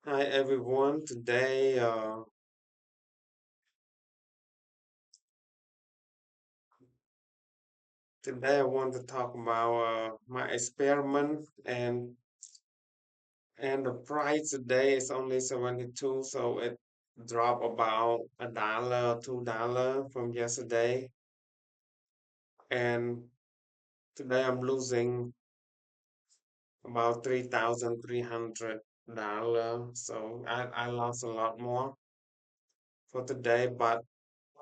Hi everyone. Today I want to talk about my experiment and the price today is only 72, so it dropped about $1, $2 from yesterday, and today I'm losing about $3,300. So I lost a lot more for today, but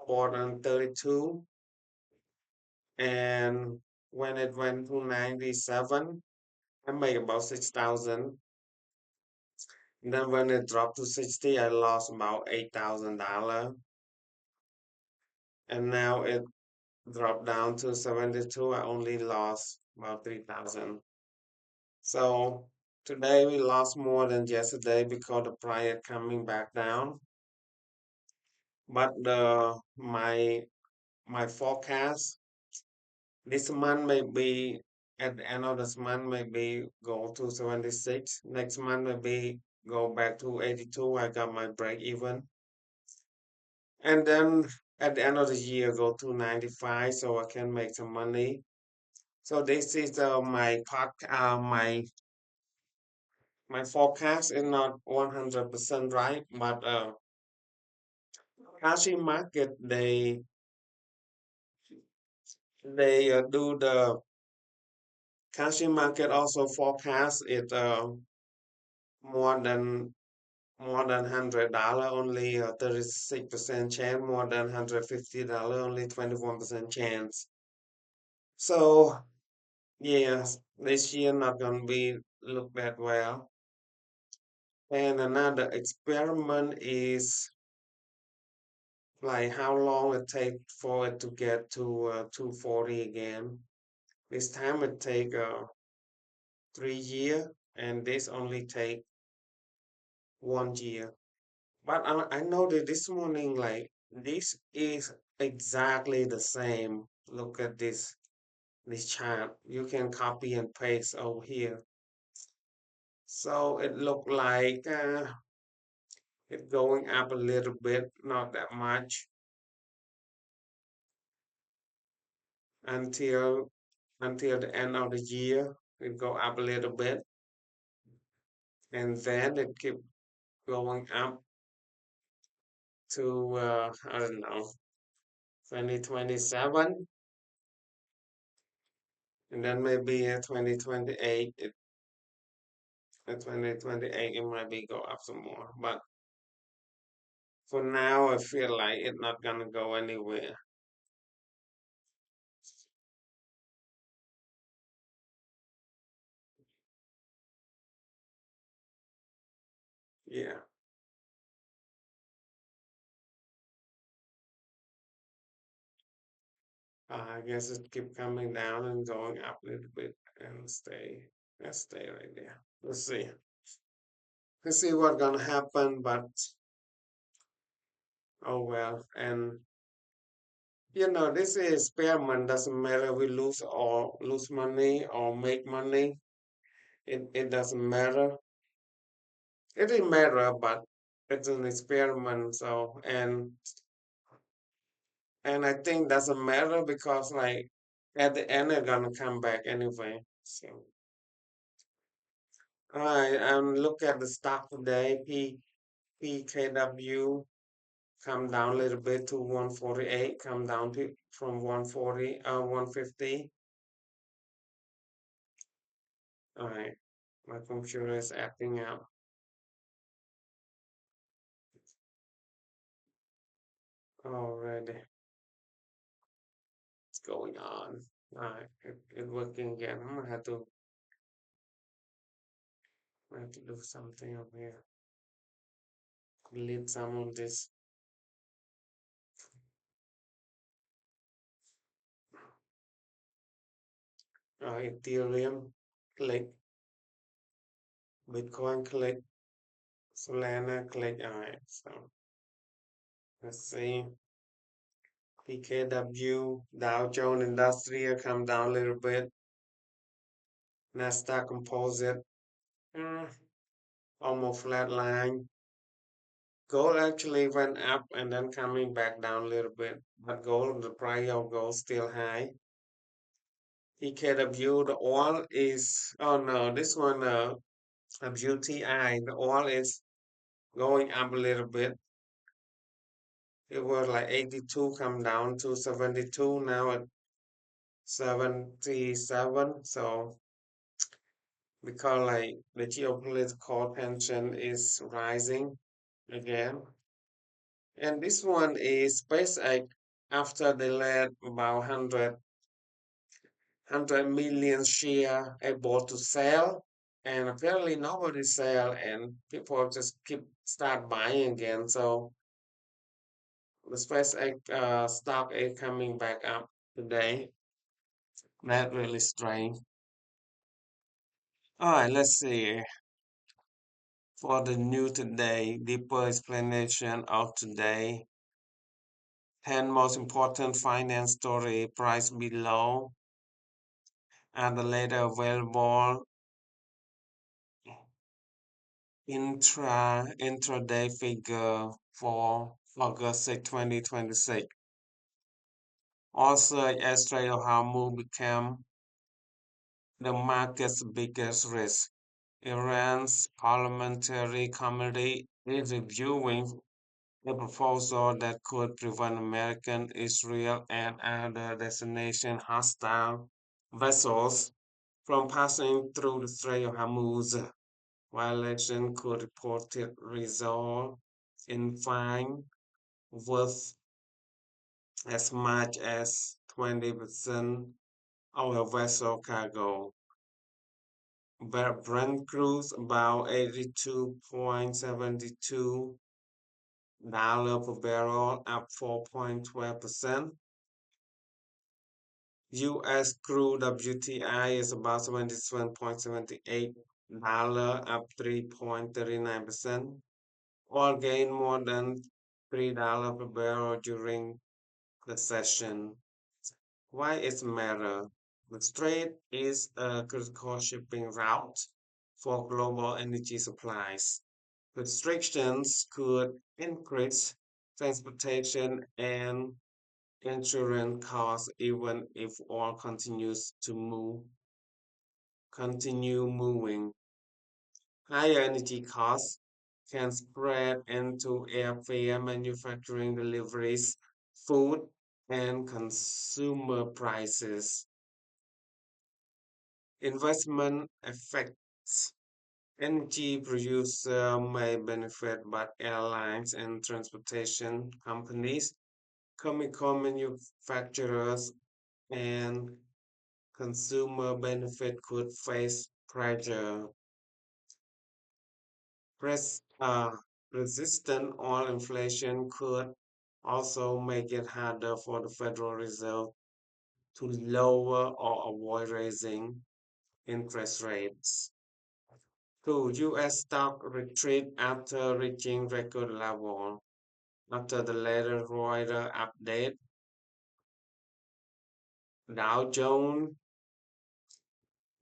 more than 32, and when it went to 97. I make about 6,000. And then when it dropped to 60, I lost about $8,000. And now it dropped down to 72. I only lost about 3,000. So today we lost more than yesterday because the price coming back down. But my forecast this month may be at the end of this month maybe go to 76. Next month maybe go back to 82. I got my break even. And then at the end of the year go to 95 so I can make some money. So this is my forecast is not 100% right, but Kashi market they do the Kashi market also forecast it more than $100 only 36% chance, more than $150 only 21% chance. So yes, this year not gonna be look that well. And another experiment is like how long it take for it to get to 240 again. This time it take 3 year, and this only take 1 year. But I noticed this morning like this is exactly the same. Look at this chart. You can copy and paste over here. So it look like it's going up a little bit, not that much, until until the end of the year. It go up a little bit, and then it keep going up to I don't know 2027, and then maybe 2028. In 2028 it might be go up some more, but for now I feel like it's not gonna go anywhere. Yeah, I guess it keep coming down and going up a little bit and stay. Let's stay right there. Let's see. Let's see what's gonna happen, but oh well. And this is experiment. Doesn't matter we lose or lose money or make money. It doesn't matter. It didn't matter, but it's an experiment. So and I think doesn't matter because like at the end they're gonna come back anyway. So all right, look at the stock today. PKW come down a little bit to 148, come down to from 140, 150. All right, my computer is acting out already. What's going on? All right, it working again. I'm gonna have to do something over here. Delete some of this. Ethereum, click. Bitcoin, click. Solana, click. All right, so let's see. PKW, Dow Jones Industrial come down a little bit. Nasdaq Composite. Mm, almost flat line. Gold actually went up and then coming back down a little bit, but gold, the price of gold still high. EKW, the oil is, oh no, this one, WTI, the oil is going up a little bit. It was like 82, come down to 72, now at 77. So because like the geopolitical tension is rising again. And this one is SpaceX after they let about 100 million share able to sell. And apparently nobody sell and people just keep start buying again. So the SpaceX stock is coming back up today. That really strange. All right, let's see. For the new today, deeper explanation of today. 10 most important finance story price below and the later available intraday figure for August 6, 2026. Also, as Strait of Hormuz became the market's biggest risk. Iran's parliamentary committee is reviewing a proposal that could prevent American, Israel, and other destination hostile vessels from passing through the Strait of Hormuz. Violation could reported result in fine worth as much as 20% of a vessel cargo. Brent cruise about $82.72 per barrel, up 4.12%. US crude WTI is about $77.78, up 3.39%. Oil gained more than $3 per barrel during the session. Why it matter? The strait is a critical shipping route for global energy supplies. Restrictions could increase transportation and insurance costs even if oil continues to continue moving. Higher energy costs can spread into airfare, manufacturing deliveries, food, and consumer prices. Investment effects. Energy producer may benefit, but airlines and transportation companies, chemical manufacturers, and consumer benefit could face pressure. Pres- uh, Resistant oil inflation could also make it harder for the Federal Reserve to lower or avoid raising interest rates. Two, U.S. stock retreat after reaching record level. After the later Reuters update, Dow Jones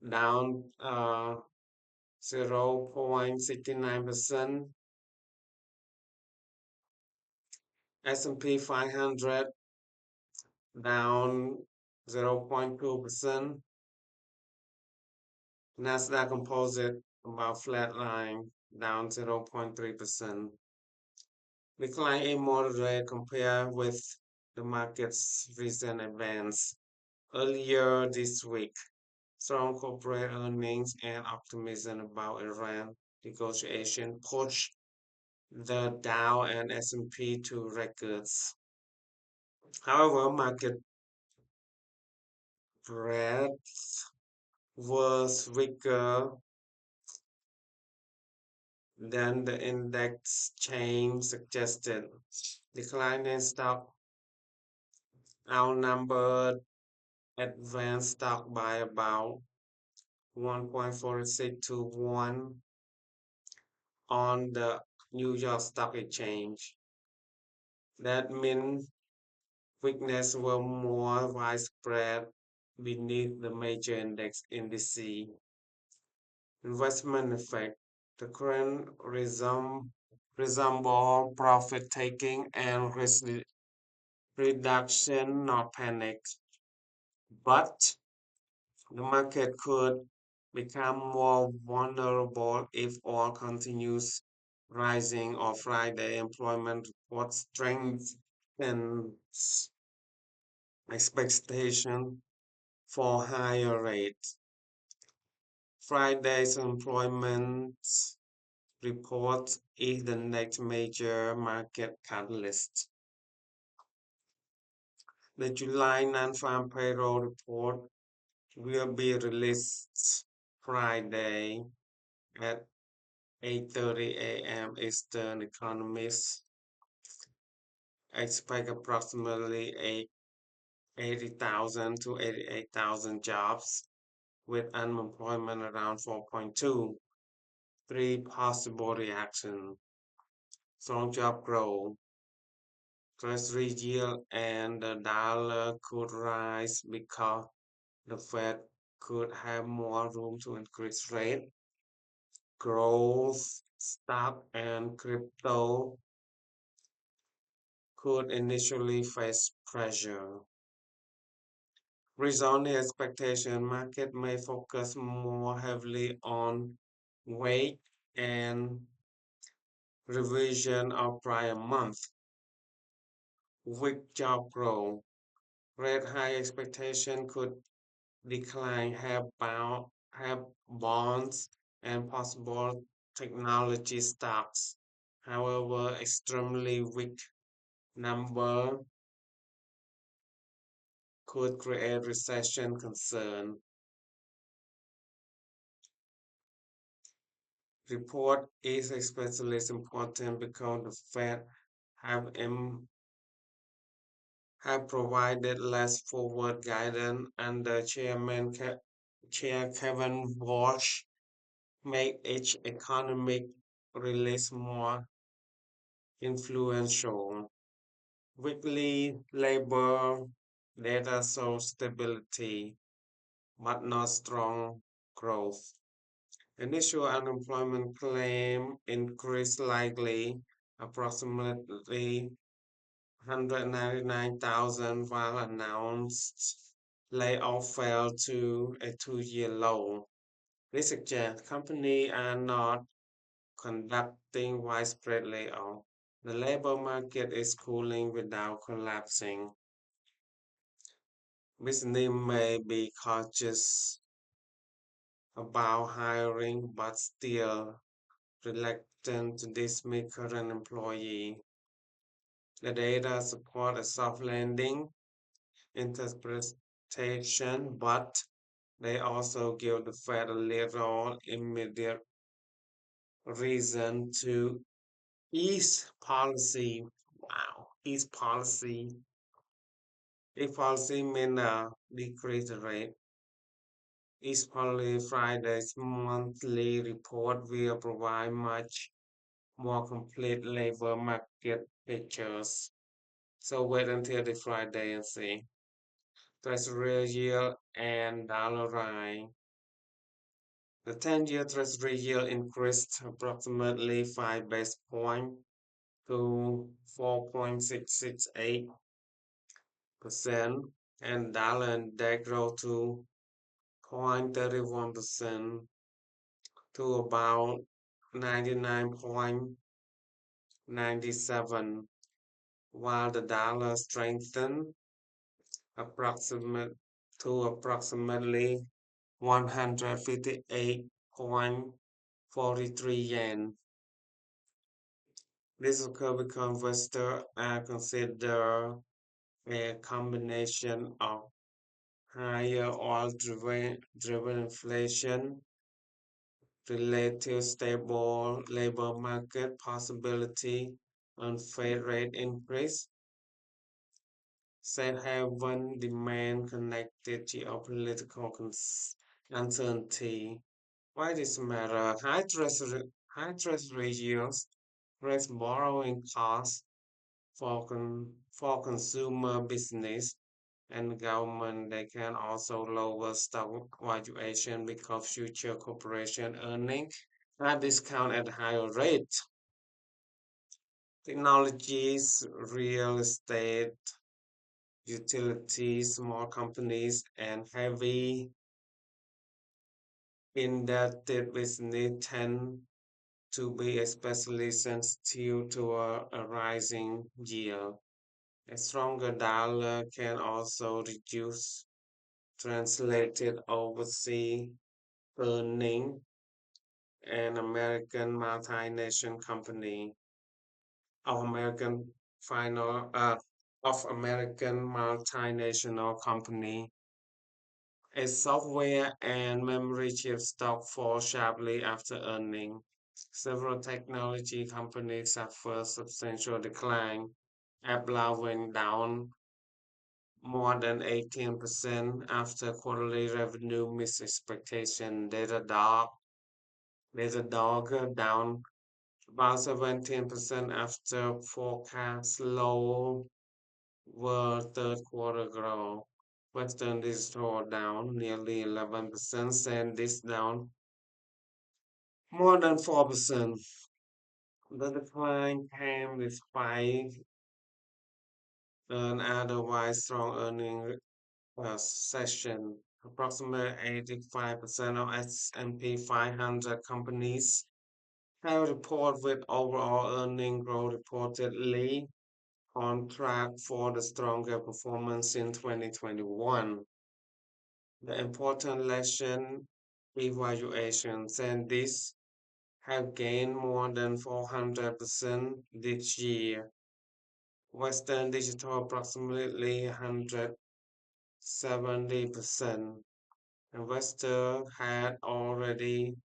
down 0.69%, S&P 500 down 0.2%, Nasdaq Composite about flatline down 0.3%. Decline in moderate compared with the market's recent advance. Earlier this week, strong corporate earnings and optimism about Iran negotiation pushed the Dow and S&P to records. However, market breadth was weaker than the index change suggested. Declining stock outnumbered advanced stock by about 1.46 to 1 on the New York Stock Exchange. That means weakness were more widespread beneath the major index indices. Investment effect. The current resemble profit taking and risk reduction, not panic. But the market could become more vulnerable if oil continues rising or Friday employment report strengthens expectation for higher rates. Friday's employment report is the next major market catalyst. The July non-farm payroll report will be released Friday at 8:30 a.m. Eastern. Economists expect approximately 80,000 to 88,000 jobs, with unemployment around 4.2. Three possible reactions: strong job growth, Treasury yield, and the dollar could rise because the Fed could have more room to increase rate. Growth, stock, and crypto could initially face pressure. Based on the expectation, market may focus more heavily on weight and revision of prior month. Weak job growth, rate high expectation could decline, have bonds and possible technology stocks. However, extremely weak number could create recession concern. Report is especially important because the Fed have im- have provided less forward guidance under Chair Kevin Walsh make each economic release more influential. Weekly labor data shows stability but not strong growth. Initial unemployment claim increased slightly, approximately 199,000, while announced layoff fell to a two-year low. This suggests companies are not conducting widespread layoff. The labor market is cooling without collapsing. Business may be cautious about hiring, but still reluctant to dismiss current employee. The data support a soft landing interpretation, but they also give the Fed a little immediate reason to ease policy. Wow, ease policy. If policy may not decrease the rate, ease policy Friday's monthly report will provide much more complete labor market pictures. So wait until the Friday and see. Treasury yield and dollar rise. The 10-year Treasury yield increased approximately 5 basis points to 4.668%, and dollar index rose to 0.31% to about 99.97, while the dollar strengthened approximate to approximately 158.43 yen. This occurred because investors are consider a combination of higher oil driven inflation, relative stable labor market possibility, and Fed rate increase, said haven demand connected geopolitical uncertainty. Why this matter? High treasury yields raise borrowing costs for consumer business and government. They can also lower stock valuation because future corporation earnings at discount at higher rate. Technologies, real estate, utilities, small companies, and heavy indebted business tend to be especially sensitive to a rising yield. A stronger dollar can also reduce translated overseas earning an American multinational company of final American multinational company. A software and memory chip stock fall sharply after earning. Several technology companies suffer substantial decline. Apple went down more than 18% after quarterly revenue missed expectation. Datadog down about 17% after forecast low were third quarter growth. Western Digital down nearly 11%, SanDisk down more than 4%. The decline came despite an otherwise strong earning session. Approximately 85% of S&P 500 companies have reported with overall earning growth reportedly on track for the stronger performance in 2021. The important lesson evaluations and this have gained more than 400% this year. Western Digital approximately 170%. Investor had already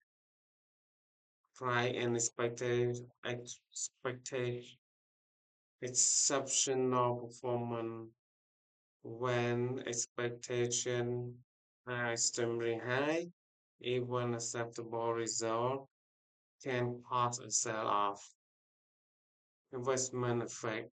priced and expected exceptional performance when expectation are extremely high. Even acceptable result can cause a sell-off. Investment effect.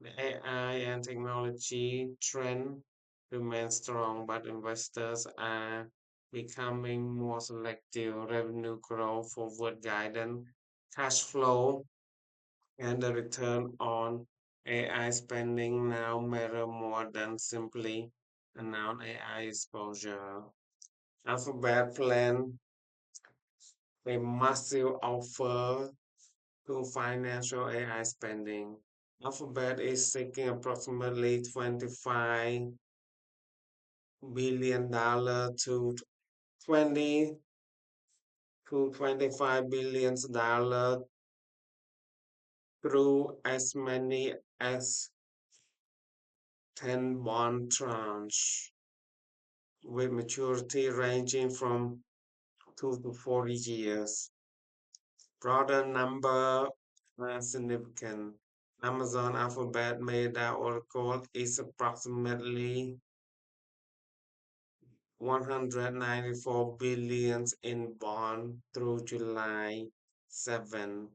The AI and technology trend remains strong, but investors are becoming more selective. Revenue growth, forward guidance, cash flow, and the return on AI spending now matter more than simply announced AI exposure. Alphabet plan a massive offer to financial AI spending. Alphabet is seeking approximately $25 billion to 20 to $25 billion through as many as 10 bond tranche with maturity ranging from 2 to 40 years. Broader number are significant. Amazon Alphabet Meta Oracle is approximately 194 billion in bond through July 7.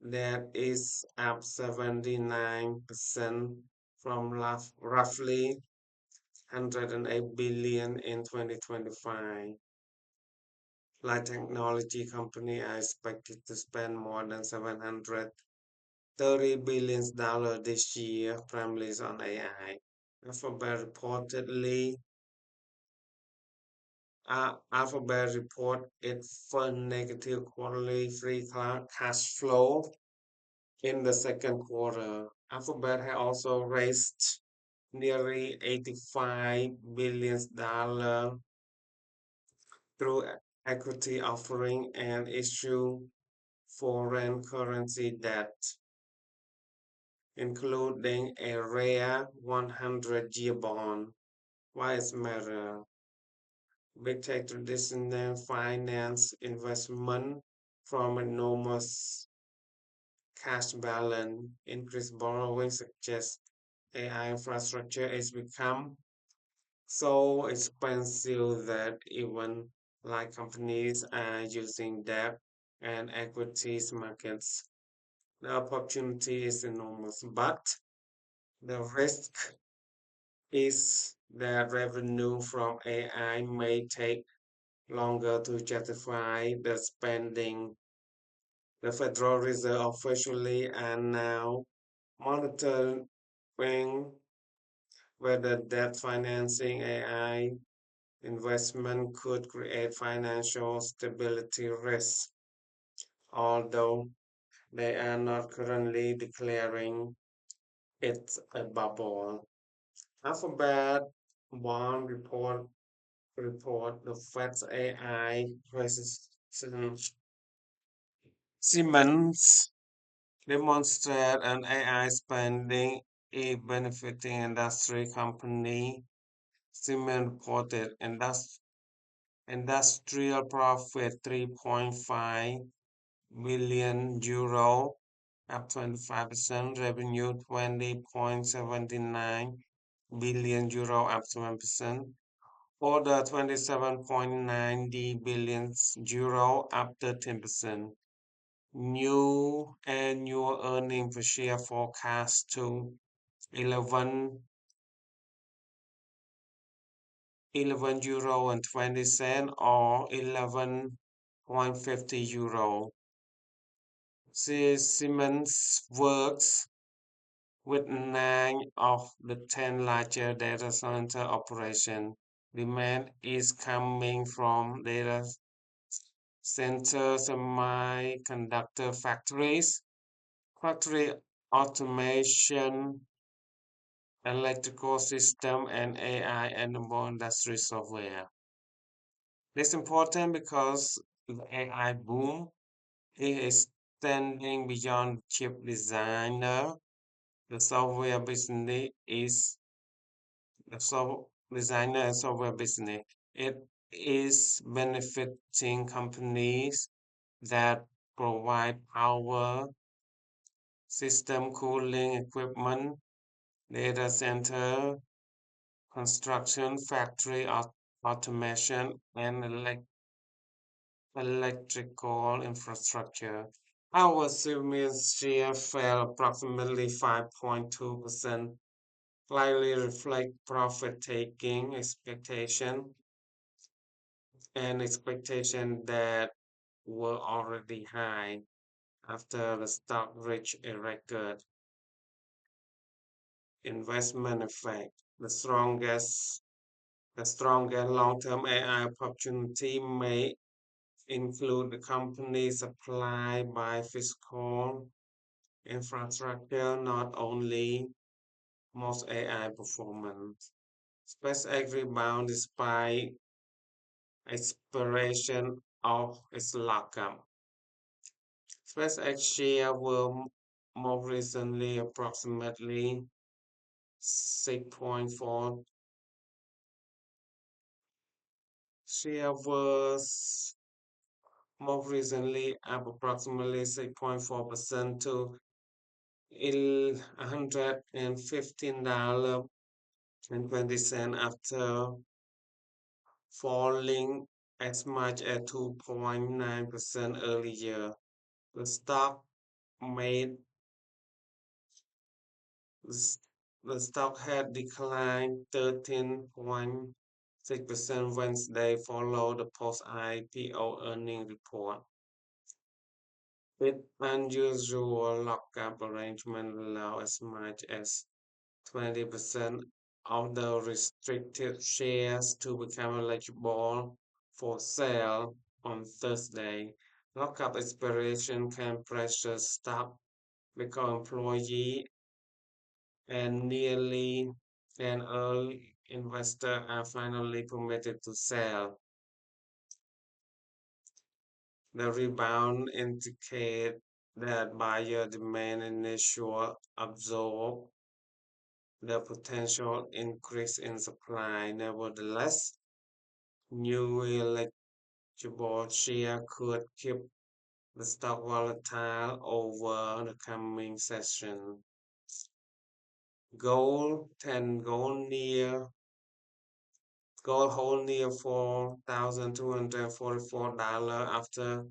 That is up 79% from roughly 108 billion in 2025. Like technology company are expected to spend more than $730 billion this year, primarily on AI. Alphabet report its first negative quarterly free cash flow in the second quarter. Alphabet has also raised nearly $85 billion through equity offering and issue foreign currency debt, including a rare 100-year bond. Why is matter? Big tech traditional finance investment from enormous cash balance, increased borrowing suggests AI infrastructure has become so expensive that even like companies are using debt and equities markets. The opportunity is enormous, but the risk is that revenue from AI may take longer to justify the spending. The Federal Reserve officially and now monitoring whether debt financing AI investment could create financial stability risks, although they are not currently declaring it a bubble. Alphabet One report the Fed's AI president Siemens demonstrate an AI spending is benefiting industry company. Siemens reported industrial profit 3.5 billion euro, up 25%, revenue 20.79 billion euro, up 7%, order 27.90 billion euro, up 13%. New annual earning per share forecast to 11 euro and 20 cent or 11.50 euro. Siemens works with 9 of the 10 larger data center operation. Demand is coming from data center semiconductor factories, factory automation, electrical system, and AI-enabled industry software. This is important because the AI boom is extending beyond chip designer. The software business is the designer and software business. It is benefiting companies that provide power, system cooling equipment, data center, construction, factory automation, and electrical infrastructure. Our Siemens share fell approximately 5.2%, slightly reflect profit-taking expectation and expectation that were already high after the stock reached a record. Investment effect. The strongest long-term AI opportunity may include the company supply by fiscal infrastructure, not only most AI performance. SpaceX rebound despite expiration of its lockup. SpaceX share were more recently approximately 6.4 share was more recently up approximately 6.4% to $115.20 after falling as much as 2.9% earlier. The stock made the stock had declined 13.6% Wednesday following the post-IPO earning report. With unusual lockup arrangement allow as much as 20% of the restricted shares to become eligible for sale on Thursday. Lockup expiration can pressure stock because employee and nearly an early investor are finally permitted to sell. The rebound indicates that buyer demand initially absorb the potential increase in supply. Nevertheless, newly eligible share could keep the stock volatile over the coming session. Gold hold near $4,244 after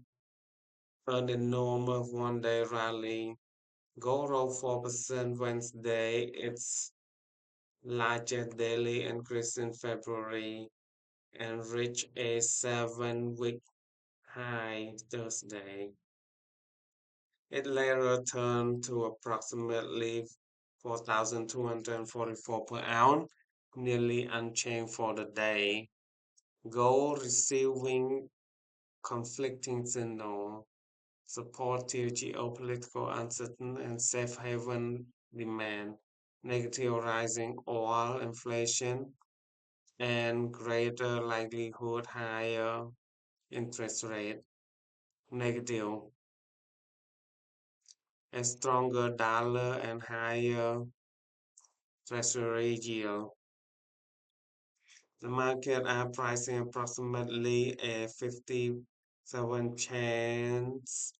an enormous one-day rally. Gold rose 4% Wednesday, its largest daily increase in February. and reached a 7-week high Thursday. It later turned to approximately 4,244 per ounce, nearly unchanged for the day. Gold receiving conflicting signals, supportive geopolitical uncertainty and safe haven demand, negative rising oil inflation, and greater likelihood higher interest rate, negative, a stronger dollar and higher treasury yield. The market are pricing approximately a 57 chance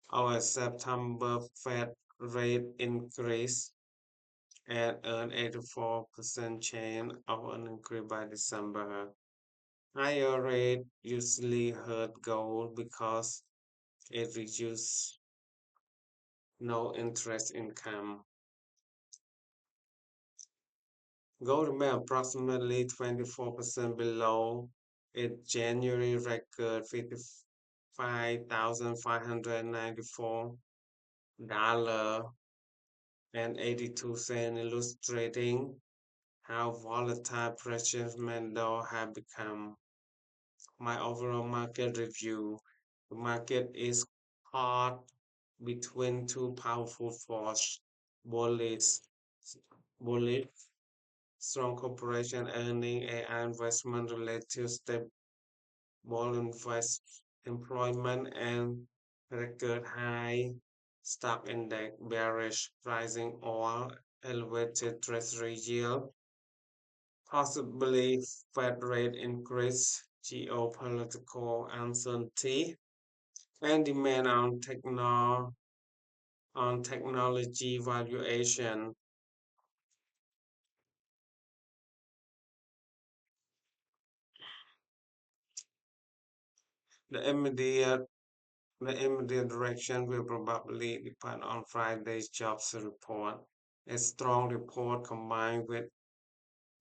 of a September Fed rate increase and an 84% chance of an increase by December. Higher rate usually hurt gold because it reduces no interest income. Gold remained approximately 24% below its January record $55,594 and 82 cents, illustrating how volatile precious metals have become. My overall market review. The market is caught between two powerful forces, bullish, bullish, strong corporation earning AI investment related stable invest employment and record high stock index, bearish rising oil, elevated treasury yield, possibly Fed rate increase, geopolitical uncertainty, and demand on technology valuation. The immediate the immediate direction will probably depend on Friday's jobs report. A strong report combined with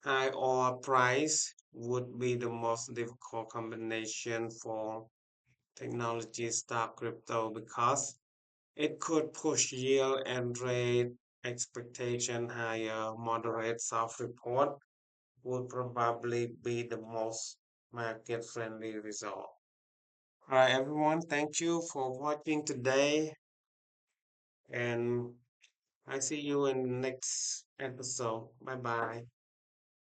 high oil price would be the most difficult combination for technology stock crypto because it could push yield and rate expectation higher. Moderate soft report would probably be the most market friendly result. All right, everyone, thank you for watching today, and I see you in the next episode. Bye bye.